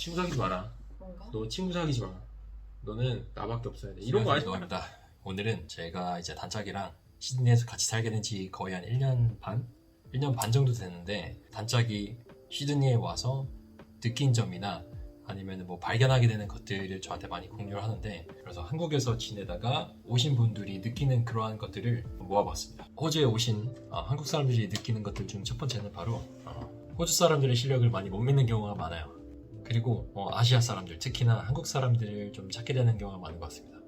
친구 사귀지 마라. 그런가? 너 친구 사귀지 마. 너는 나밖에 없어야 돼. 이런 거 하지 마. 너입니다. 오늘은 제가 이제 단짝이랑 시드니에서 같이 살게 된 지 거의 한 1년 반? 1년 반 정도 됐는데 단짝이 시드니에 와서 느낀 점이나 아니면 뭐 발견하게 되는 것들을 저한테 많이 공유를 하는데, 그래서 한국에서 지내다가 오신 분들이 느끼는 그러한 것들을 모아봤습니다. 호주에 오신 한국 사람들이 느끼는 것들 중 첫 번째는 바로 호주 사람들의 실력을 많이 못 믿는 경우가 많아요. 그리고 아시아 사람들, 특히나 한국 사람들을 좀 찾게 되는 경우가 많은 것 같습니다.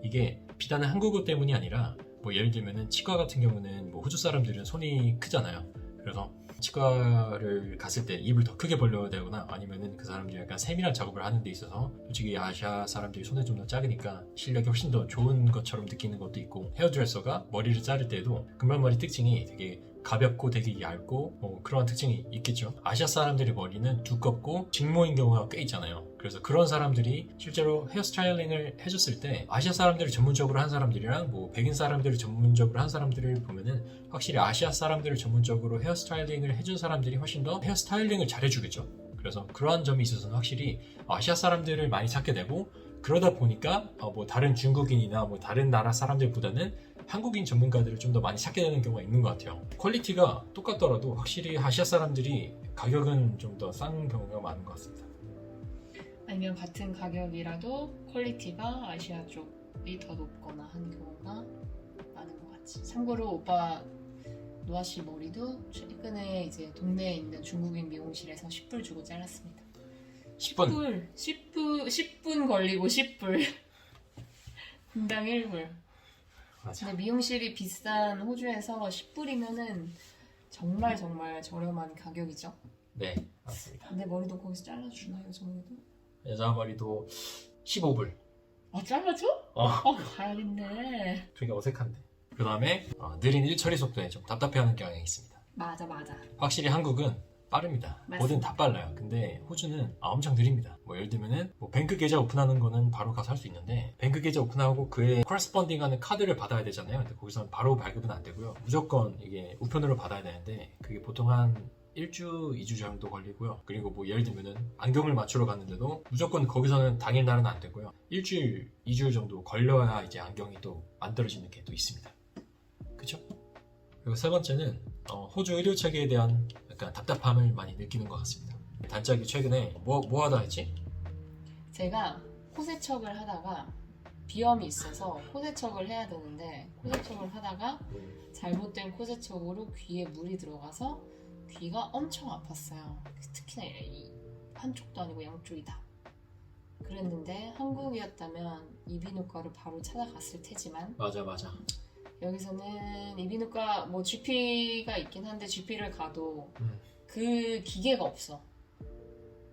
이게 비단은 한국어 때문이 아니라 뭐 예를 들면은 치과 같은 경우는 뭐 호주 사람들은 손이 크잖아요. 그래서 치과를 갔을 때 입을 더 크게 벌려야 되거나 아니면은 그 사람들이 약간 세밀한 작업을 하는 데 있어서 솔직히 아시아 사람들이 손이 좀 더 작으니까 실력이 훨씬 더 좋은 것처럼 느끼는 것도 있고, 헤어드레서가 머리를 자를 때도 금발머리 특징이 되게 가볍고 되게 얇고 그런 특징이 있겠죠. 아시아 사람들의 머리는 두껍고 직모인 경우가 꽤 있잖아요. 그래서 그런 사람들이 실제로 헤어스타일링을 해줬을 때 아시아 사람들을 전문적으로 한 사람들이랑 뭐 백인 사람들을 전문적으로 한 사람들을 보면은 확실히 아시아 사람들을 전문적으로 헤어스타일링을 해준 사람들이 훨씬 더 헤어스타일링을 잘해주겠죠. 그래서 그러한 점이 있어서는 확실히 아시아 사람들을 많이 찾게 되고, 그러다 보니까 뭐 다른 중국인이나 뭐 다른 나라 사람들보다는 한국인 전문가들을 좀 더 많이 찾게 되는 경우가 있는 것 같아요. 퀄리티가 똑같더라도 확실히 아시아 사람들이 가격은 좀 더 싼 경우가 많은 것 같습니다. 아니면 같은 가격이라도 퀄리티가 아시아 쪽이 더 높거나 한 경우가 많은 것 같지. 참고로 오빠 노아 씨 머리도 최근에 이제 동네에 있는 중국인 미용실에서 10불 주고 잘랐습니다. 10분? 10분 걸리고 10불. 분당 1불. 맞아. 근데 미용실이 비싼 호주에서 10불이면은 정말 정말 저렴한 가격이죠. 네, 맞습니다. 근데 머리도 거기서 잘라주나요, 여자 머리도? 여자 머리도 15불. 아, 잘라줘? 가야겠네. 되게 어색한데. 그 다음에 느린 일처리 속도에 좀 답답해하는 경향이 있습니다. 맞아. 확실히 한국은 빠릅니다. 맞습니다. 뭐든 다 빨라요. 근데 호주는 엄청 느립니다. 뭐 예를 들면은 뭐 뱅크 계좌 오픈하는 거는 바로 가서 할 수 있는데, 뱅크 계좌 오픈하고 그에 코레스폰딩하는 카드를 받아야 되잖아요. 근데 거기서는 바로 발급은 안 되고요. 무조건 이게 우편으로 받아야 되는데 그게 보통 한 1주, 2주 정도 걸리고요. 그리고 뭐 예를 들면은 안경을 맞추러 갔는데도 무조건 거기서는 당일날은 안 되고요. 일주일, 2주일 정도 걸려야 이제 안경이 또 만들어지는 게 또 있습니다. 그쵸? 그리고 세 번째는 호주 의료 체계에 대한 약간 답답함을 많이 느끼는 것 같습니다. 단짝이 최근에 뭐 하다 했지? 제가 코 세척을 하다가 비염이 있어서 코 세척을 해야 되는데 코 세척을 하다가 잘못된 코 세척으로 귀에 물이 들어가서 귀가 엄청 아팠어요. 특히나 이 한쪽도 아니고 양쪽이 다. 그랬는데 한국이었다면 이비인후과를 바로 찾아갔을 테지만 맞아. 여기서는 이비인후과 뭐 GP가 있긴 한데 GP를 가도 그 기계가 없어.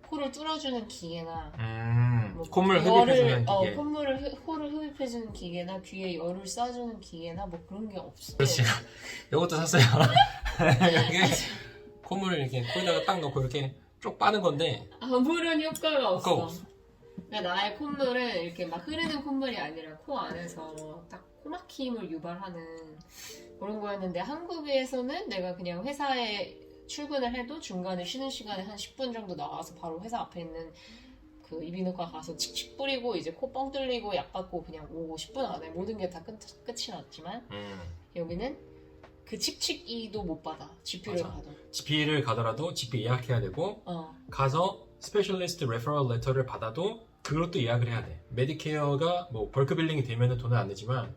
코를 뚫어주는 기계나 뭐 콧물 흡입해주는 기계. 코를 흡입해주는 기계나 귀에 열을 쏴주는 기계나 뭐 그런 게 없어. 그렇지. 이것도 샀어요. 이게 콧물을 이렇게 코에다가 딱 넣고 이렇게 쭉 빠는 건데 아무런 효과가 없어. 없어. 그러니까 나의 콧물은 이렇게 막 흐르는 콧물이 아니라 코 안에서 딱 코막힘을 유발하는 그런 거였는데, 한국에서는 내가 그냥 회사에 출근을 해도 중간에 쉬는 시간에 한 10분 정도 나와서 바로 회사 앞에 있는 그 이비인후과 가서 칙칙 뿌리고 이제 코 뻥 뚫리고 약 받고 그냥 오고 10분 안에 모든 게 다 끝이 났지만 여기는 그 칙칙이도 못 받아. GP를 맞아. 가도. GP를 가더라도 GP 예약해야 되고 가서 스페셜리스트 레퍼럴 레터를 받아도 그것도 예약을 해야 돼. 메디케어가 뭐 벌크 빌링이 되면 돈을 안 내지만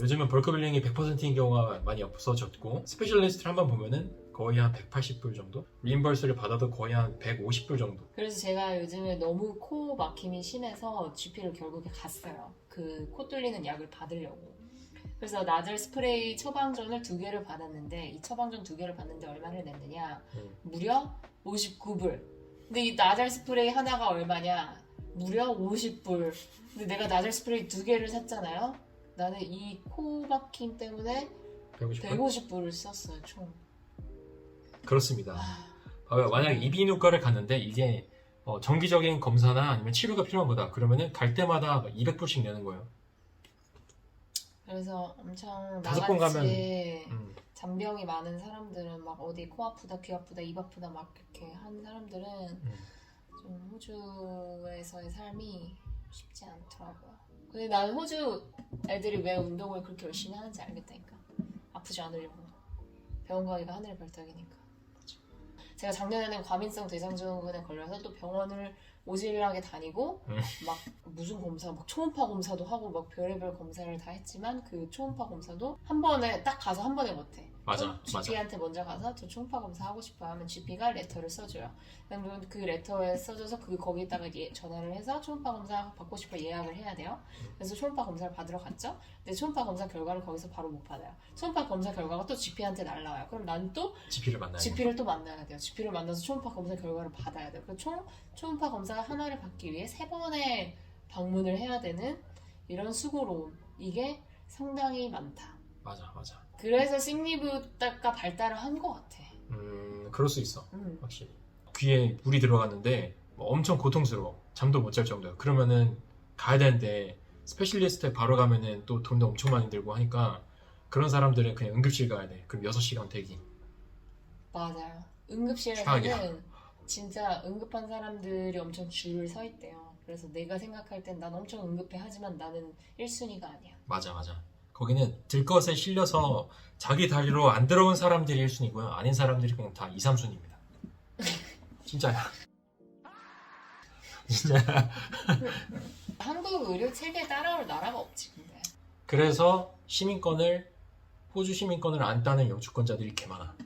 요즘은 벌크 빌링이 100%인 경우가 많이 없어졌고, 스페셜리스트를 한번 보면은 거의 한 180불 정도? 리임버스를 받아도 거의 한 150불 정도. 그래서 제가 요즘에 너무 코 막힘이 심해서 GP를 결국에 갔어요. 그 코 뚫리는 약을 받으려고. 그래서 나젤 스프레이 처방전을 2개를 받았는데, 이 처방전 2개를 받는데 얼마를 냈느냐? 무려 59불. 근데 이 나젤 스프레이 하나가 얼마냐? 무려 50불. 근데 내가 나젤 스프레이 2개를 샀잖아요. 나는 이 코 막힘 때문에 150불을 썼어요, 총. 그렇습니다. 만약에 이비인후과를 갔는데 이게 정기적인 검사나 아니면 치료가 필요한 거다. 그러면은 갈 때마다 200불씩 내는 거예요. 그래서 엄청 5번 가면 나같이 잔병이 많은 사람들은 막 어디 코 아프다, 귀 아프다, 입 아프다 막 이렇게 한 사람들은 좀 호주에서의 삶이 쉽지 않더라고요. 근데 난 호주 애들이 왜 운동을 그렇게 열심히 하는지 알겠다니까. 아프지 않으려고. 병원 가기가 하늘의 별따기니까. 제가 작년에는 과민성 대장증후군에 걸려서 또 병원을 오질하게 다니고 막 무슨 검사, 막 초음파 검사도 하고 막 별의별 검사를 다 했지만 그 초음파 검사도 한 번에 딱 가서 한 번에 못해. 맞아. GP한테 먼저 가서 저 초음파 검사 하고 싶어요 하면 GP가 레터를 써줘요. 그러면 그 레터에 써줘서 거기다가 전화를 해서 초음파 검사 받고 싶어 예약을 해야 돼요. 그래서 초음파 검사를 받으러 갔죠. 근데 초음파 검사 결과를 거기서 바로 못 받아요. 초음파 검사 결과가 또 GP한테 날라와요. 그럼 난 또 GP를 만나야 돼. GP를 또 만나야 돼요. GP를 만나서 초음파 검사 결과를 받아야 돼요. 그래서 초음파 검사 하나를 받기 위해 3번의 방문을 해야 되는 이런 수고로움. 이게 상당히 많다. 맞아. 그래서 식리부가 발달을 한 것 같아. 그럴 수 있어. 확실히. 귀에 물이 들어갔는데 뭐 엄청 고통스러워. 잠도 못 잘 정도야. 그러면은 가야 되는데 스페셜리스트에 바로 가면은 또 돈도 엄청 많이 들고 하니까 그런 사람들은 그냥 응급실 가야 돼. 그럼 6시간 대기. 맞아요. 응급실에서는 최악이야. 진짜 응급한 사람들이 엄청 줄을 서 있대요. 그래서 내가 생각할 땐 난 엄청 응급해 하지만 나는 1순위가 아니야. 맞아. 거기는 들것에 실려서 자기 다리로 안 들어온 사람들이 1순위고요. 아닌 사람들이 그냥 다 2, 3순위입니다. 진짜야. 진짜야. 한국 의료 체계에 따라올 나라가 없지 근데. 그래서 호주 시민권을 안 따는 영주권자들이 개 많아.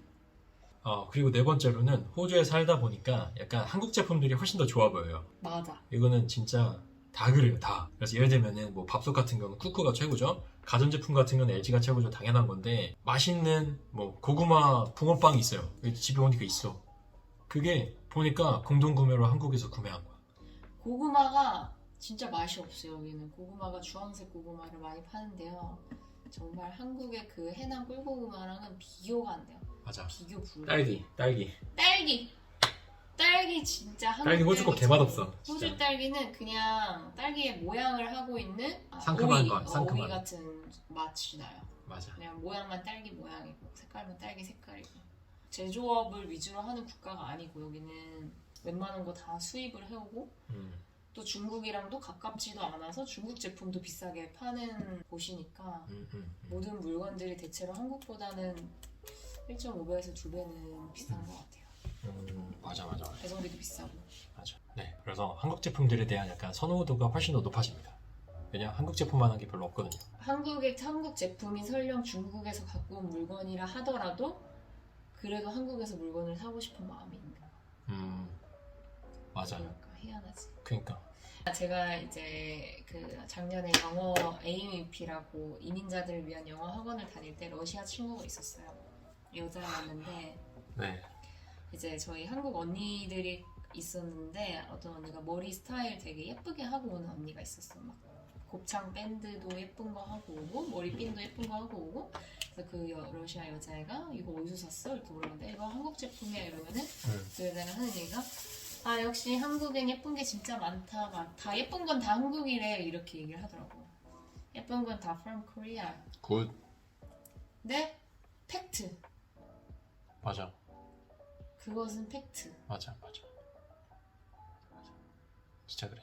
그리고 네 번째로는 호주에 살다 보니까 약간 한국 제품들이 훨씬 더 좋아 보여요. 맞아. 이거는 진짜 다 그래요, 다. 그래서 예를 들면은 뭐 밥솥 같은 경우는 쿠쿠가 최고죠. 가전제품 같은 경우는 LG가 최고죠. 당연한 건데 맛있는 뭐 고구마 붕어빵이 있어요. 집에 오니까 있어. 그게 보니까 공동구매로 한국에서 구매한 거야. 고구마가 진짜 맛이 없어요. 여기는 고구마가 주황색 고구마를 많이 파는데요. 정말 한국의 그 해남 꿀고구마랑은 비교가 안 돼요. 맞아. 비교 불가. 딸기 진짜 한국 딸기 호주 거 개맛없어. 호주 진짜. 딸기는 그냥 딸기의 모양을 하고 있는 상큼한 거, 상큼한 오이 거. 같은 맛이 나요. 맞아. 그냥 모양만 딸기 모양이고 색깔만 딸기 색깔이고. 제조업을 위주로 하는 국가가 아니고 여기는 웬만한 거 다 수입을 해오고 또 중국이랑도 가깝지도 않아서 중국 제품도 비싸게 파는 곳이니까 모든 물건들이 대체로 한국보다는 1.5배에서 2배는 비싼 것 같아요. 맞아. 배송비도 비싸고. 맞아. 네. 그래서 한국 제품들에 대한 약간 선호도가 훨씬 더 높아집니다. 왜냐면 한국 제품만한 게 별로 없거든요. 한국 제품이 설령 중국에서 갖고 온 물건이라 하더라도 그래도 한국에서 물건을 사고 싶은 마음이 있는 거야. 맞아. 그러니까 희한하지. 그러니까. 제가 이제 그 작년에 영어 AMP라고 이민자들을 위한 영어 학원을 다닐 때 러시아 친구가 있었어요. 여자였는데 네. 이제 저희 한국 언니들이 있었는데 어떤 언니가 머리 스타일 되게 예쁘게 하고 오는 언니가 있었어. 막 곱창 밴드도 예쁜 거 하고 오고 머리핀도 예쁜 거 하고 오고. 그래서 그 러시아 여자애가 이거 어디서 샀어? 이렇게 물었는데 이거 한국 제품이야 이러면은 그 여자가 하는 얘기가 역시 한국엔 예쁜 게 진짜 많다. 막 다 예쁜 건 다 한국이래 이렇게 얘기를 하더라고. 예쁜 건 다 from Korea. 굿. 네? 팩트. 맞아. 그것은 팩트. 맞아. 진짜 그래.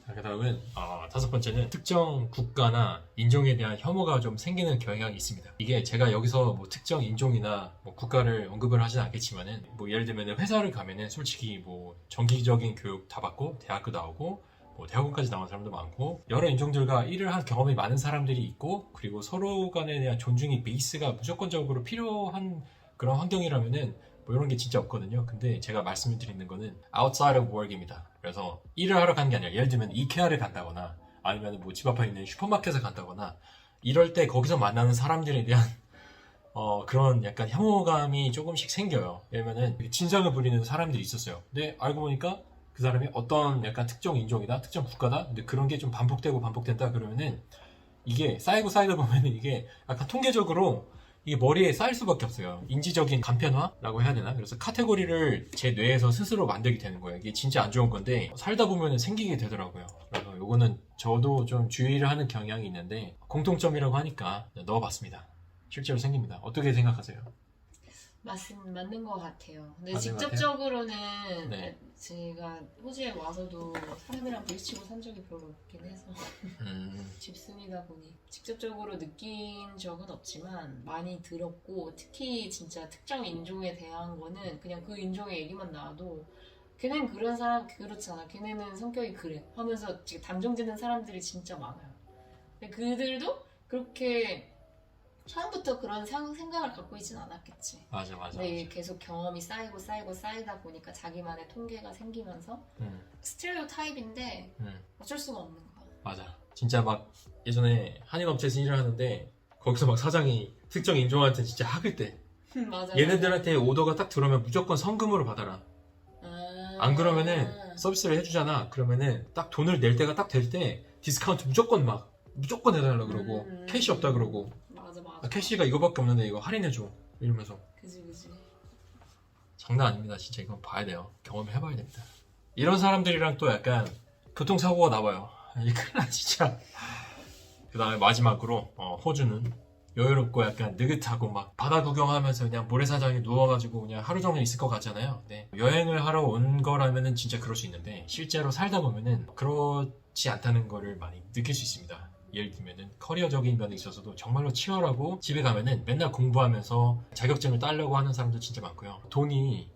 자, 그 다음은 5번째는 특정 국가나 인종에 대한 혐오가 좀 생기는 경향이 있습니다. 이게 제가 여기서 뭐 특정 인종이나 뭐 국가를 언급을 하진 않겠지만은 뭐 예를 들면 회사를 가면은 솔직히 뭐 정기적인 교육 다 받고 대학교 나오고 뭐 대학원까지 나온 사람도 많고 여러 인종들과 일을 한 경험이 많은 사람들이 있고 그리고 서로 간에 대한 존중이 베이스가 무조건적으로 필요한 그런 환경이라면은 뭐 이런 게 진짜 없거든요. 근데 제가 말씀을 드리는 거는 outside of work입니다. 그래서 일을 하러 가는 게 아니라 예를 들면 이케아를 간다거나 아니면 뭐 집 앞에 있는 슈퍼마켓을 간다거나 이럴 때 거기서 만나는 사람들에 대한 그런 약간 혐오감이 조금씩 생겨요. 왜냐면은 진상을 부리는 사람들이 있었어요. 근데 알고 보니까 그 사람이 어떤 약간 특정 인종이다, 특정 국가다. 근데 그런 게 좀 반복된다 그러면은 이게 쌓이다 보면은 이게 약간 통계적으로 이게 머리에 쌓일 수밖에 없어요. 인지적인 간편화라고 해야 되나? 그래서 카테고리를 제 뇌에서 스스로 만들게 되는 거예요. 이게 진짜 안 좋은 건데 살다 보면 생기게 되더라고요. 그래서 요거는 저도 좀 주의를 하는 경향이 있는데 공통점이라고 하니까 넣어봤습니다. 실제로 생깁니다. 어떻게 생각하세요? 맞는 것 같아요. 근데 맞는 것 직접적으로는 네. 제가 호주에 와서도 사람이랑 부딪히고 산 적이 별로 없긴 해서 집순이다 보니 직접적으로 느낀 적은 없지만 많이 들었고, 특히 진짜 특정 인종에 대한 거는 그냥 그 인종의 얘기만 나와도 걔네는 그런 사람 그렇잖아, 걔네는 성격이 그래 하면서 지금 단정짓는 사람들이 진짜 많아요. 근데 그들도 그렇게 처음부터 그런 생각을 갖고 있진 않았겠지. 맞아. 근데 계속 경험이 쌓이다 보니까 자기만의 통계가 생기면서 스테레오 타입인데 어쩔 수가 없는 거야. 맞아. 진짜 막 예전에 한인업체에서 일을 하는데 거기서 막 사장이 특정 인종한테 진짜 학을 때 맞아. 얘네들한테 오더가 딱 들어오면 무조건 성금으로 받아라. 안 그러면은 서비스를 해주잖아. 그러면은 딱 돈을 낼 때가 딱 될 때 디스카운트 무조건 해달라 그러고 캐시 없다 그러고 맞아. 캐시가 이거밖에 없는데 이거 할인해줘 이러면서. 그지. 장난 아닙니다. 진짜 이건 봐야 돼요. 경험해봐야 됩니다. 이런 사람들이랑 또 약간 교통사고가 나봐요. 이게 큰일 나 진짜. 그 다음에 마지막으로 호주는 여유롭고 약간 느긋하고 막 바다 구경하면서 그냥 모래사장에 누워가지고 그냥 하루 종일 있을 것 같잖아요. 네. 여행을 하러 온 거라면은 진짜 그럴 수 있는데 실제로 살다 보면은 그렇지 않다는 거를 많이 느낄 수 있습니다. 예를 들면은 커리어적인 면에 있어서도 정말로 치열하고 집에 가면은 맨날 공부하면서 자격증을 따려고 하는 사람도 진짜 많고요. 돈이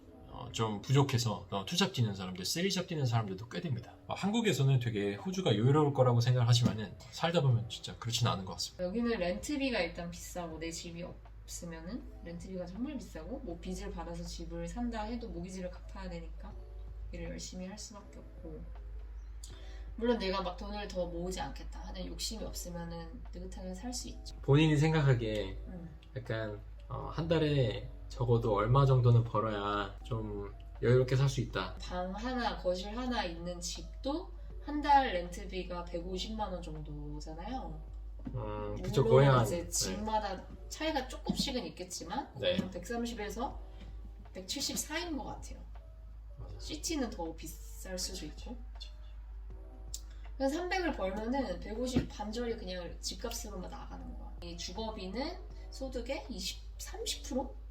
좀 부족해서 투잡 뛰는 사람들, 쓰리잡 뛰는 사람들도 꽤 됩니다. 한국에서는 되게 호주가 여유로울 거라고 생각을 하지만은 살다 보면 진짜 그렇지는 않은 것 같습니다. 여기는 렌트비가 일단 비싸고, 내 집이 없으면은 렌트비가 정말 비싸고, 뭐 빚을 받아서 집을 산다 해도 모기지를 갚아야 되니까 일을 열심히 할 수밖에 없고, 물론 내가 막 돈을 더 모으지 않겠다 하는 욕심이 없으면은 느긋하게 살 수 있죠. 본인이 생각하기에 약간 한 달에 적어도 얼마 정도는 벌어야 좀 여유롭게 살 수 있다. 방 하나, 거실 하나 있는 집도 한 달 렌트비가 150만 원 정도잖아요. 그쵸. 물론 거의 한 이제 집마다 차이가 조금씩은 있겠지만 네. 한 130에서 170 사이인 것 같아요. 맞아. 시티는 더 비쌀 수도 있고. 그래서 300을 벌면은 150 반절이 그냥 집값으로만 나가는 거야. 이 주거비는 소득의 30%?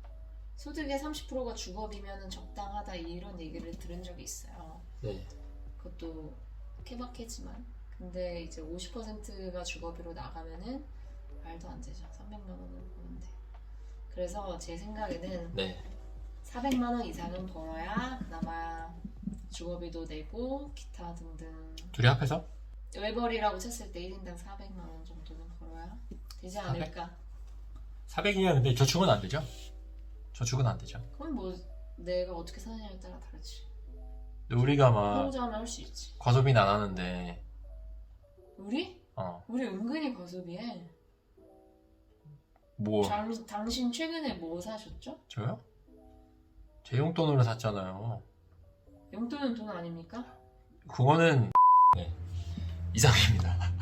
소득의 30%가 주거비면은 적당하다, 이런 얘기를 들은 적이 있어요. 네. 그것도 케바케지만. 근데 이제 50%가 주거비로 나가면은 말도 안 되죠. 300만 원을 버는데. 그래서 제 생각에는 네. 400만 원 이상은 벌어야 그나마 주거비도 내고 기타 등등. 둘이 합해서? 외벌이라고 쳤을 때 1인당 400만 원 정도는 벌어야 되지 않을까. 400이면 근데 저축은 안 되죠? 저축은 안 되죠. 그건 뭐 내가 어떻게 사느냐에 따라 다르지. 근데 우리가 막 혼자만 할 수 있지. 과소비는 안 하는데 우리? 우리 은근히 과소비해. 뭐 당신 최근에 뭐 사셨죠? 저요? 제 용돈으로 샀잖아요. 용돈은 돈 아닙니까? 그거는 네. 이상입니다.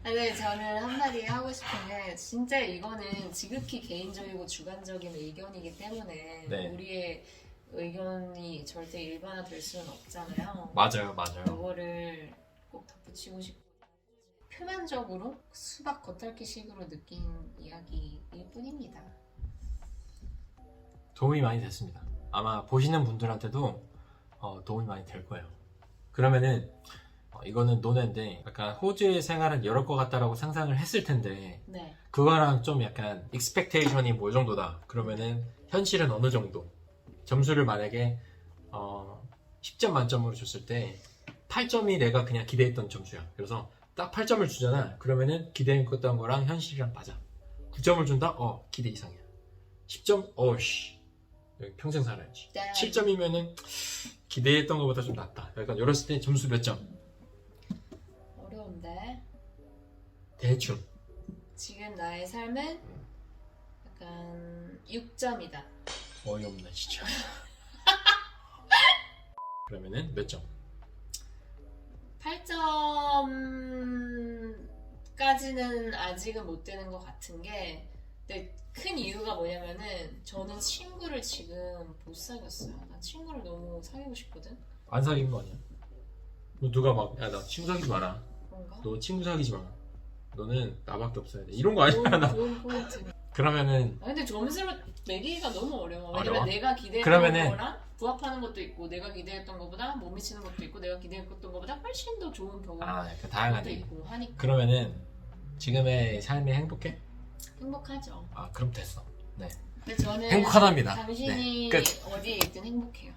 근데 저는 한마디 하고 싶은 게, 진짜 이거는 지극히 개인적이고 주관적인 의견이기 때문에 네. 우리의 의견이 절대 일반화될 수는 없잖아요. 맞아요. 이거를 꼭 덧붙이고 싶고, 표면적으로 수박 겉핥기식으로 느낀 이야기일 뿐입니다. 도움이 많이 됐습니다. 아마 보시는 분들한테도 도움이 많이 될 거예요. 그러면은 이거는 논외인데 약간 호주의 생활은 이럴 것 같다라고 상상을 했을 텐데 네. 그거랑 좀 약간 expectation이 뭐 정도다 그러면은 현실은 어느 정도 점수를 만약에 10점 만점으로 줬을 때 8점이 내가 그냥 기대했던 점수야. 그래서 딱 8점을 주잖아. 그러면은 기대했던 거랑 현실이랑 맞아. 9점을 준다? 기대 이상이야. 10점? 어우씨 여기 평생 살아야지. 7점이면은 기대했던 것보다 좀 낫다. 약간 이랬을 때 점수 몇 점? 어려운데. 대충 지금 나의 삶은 약간 6점이다. 어이없네 진짜. 그러면은 몇 점? 8점까지는 아직은 못 되는 것 같은 게, 근데 큰 이유가 뭐냐면은 저는 친구를 지금 못 사귀었어요. 나 친구를 너무 사귀고 싶거든. 안 사귄 거 아니야? 뭐 누가 막 야 나 친구 사귀지 마라. 그런가? 너 친구 사귀지 마. 너는 나밖에 없어야 돼. 이런 거 아니야 나. 좋은 포인트. 그러면은 근데 점수로 매기기가 너무 어려워. 왜냐면 어려워? 내가 기대했던 그러면은- 거랑 부합하는 것도 있고 내가 기대했던 것보다 못 미치는 것도 있고 내가 기대했던 것보다 훨씬 더 좋은 경험 아, 약간 것도 다양하네. 있고 하니까 그러면은 지금의 삶이 행복해? 행복하죠. 아, 그럼 됐어. 네. 근데 저는 행복하답니다. 당신이 네, 끝. 어디에 있든 행복해요.